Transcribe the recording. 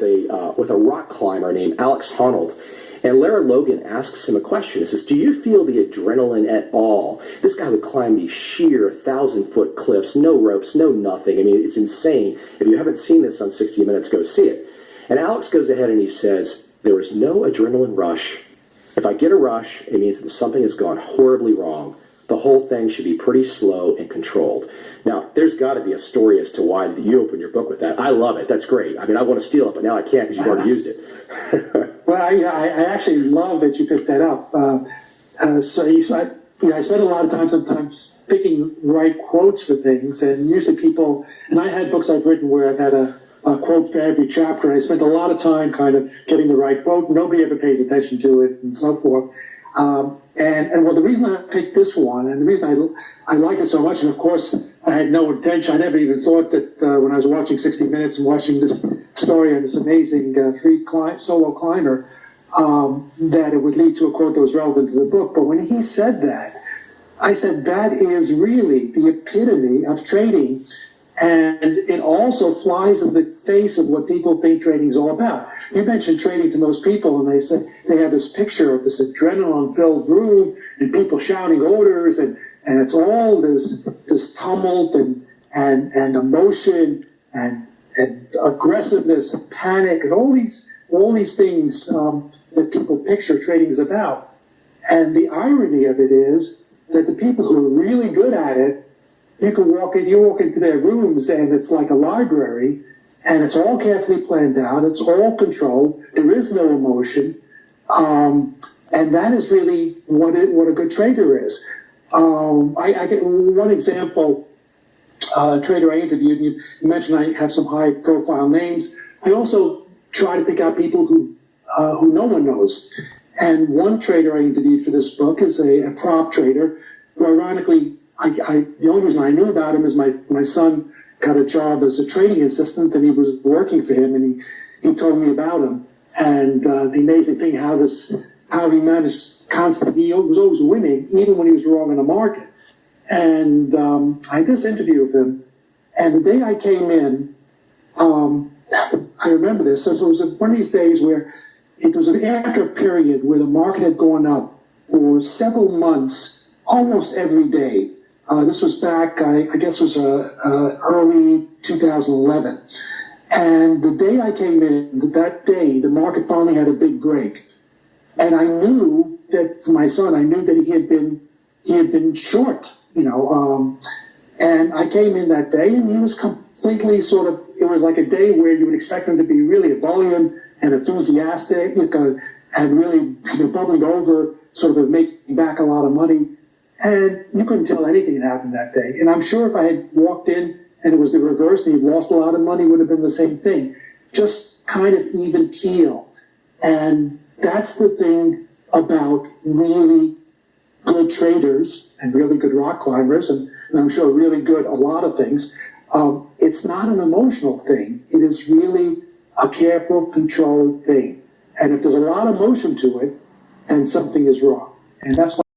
with a rock climber named Alex Honnold. And Lara Logan asks him a question. He says, "Do you feel the adrenaline at all?" This guy would climb these sheer 1,000-foot cliffs, no ropes, no nothing. I mean, it's insane. If you haven't seen this on 60 Minutes, go see it. And Alex goes ahead and he says, "There is no adrenaline rush. If I get a rush, it means that something has gone horribly wrong. The whole thing should be pretty slow and controlled." Now, there's got to be a story as to why you open your book with that. I love it. That's great. I mean, I want to steal it, but now I can't because you've already used it. Well, I actually love that you picked that up. I spend a lot of time sometimes picking right quotes for things, and usually people, and I had books I've written where I've had a quote for every chapter, and I spent a lot of time kind of getting the right quote. Nobody ever pays attention to it and so forth. And well, the reason I picked this one, and the reason I like it so much, and of course I had no intention, I never even thought that when I was watching 60 Minutes and watching this story of this amazing solo climber, that it would lead to a quote that was relevant to the book. But when he said that, I said, that is really the epitome of trading. And it also flies in the face of what people think trading is all about. You mentioned trading to most people, and they say they have this picture of this adrenaline-filled room and people shouting orders, and it's all this tumult and emotion and aggressiveness and panic and all these things that people picture trading is about. And the irony of it is that the people who are really good at it, you walk into their rooms and it's like a library, and it's all carefully planned out. It's all controlled. There is no emotion, and that is really what a good trader is. I get one example. A trader I interviewed, and you mentioned I have some high-profile names. I also try to pick out people who no one knows. And one trader I interviewed for this book is a prop trader who, ironically, the only reason I knew about him is my son got a job as a trading assistant, and he was working for him, and he told me about him. And the amazing thing, how he managed constantly, he was always winning, even when he was wrong in the market. And I had this interview with him, and the day I came in, I remember this. So it was one of these days where it was after a period where the market had gone up for several months, almost every day. This was back, I guess it was early 2011. And the day I came in, that day, the market finally had a big break. And I knew that, for my son, I knew that he had been short, and I came in that day, and he was completely it was like a day where you would expect him to be really ebullient and enthusiastic, and really bubbling over, making back a lot of money. And you couldn't tell anything that happened that day. And I'm sure if I had walked in and it was the reverse and he'd lost a lot of money, it would have been the same thing. Just kind of even keel. And that's the thing about really good traders and really good rock climbers, and I'm sure really good a lot of things. It's not an emotional thing. It is really a careful, controlled thing. And if there's a lot of emotion to it, then something is wrong. And that's why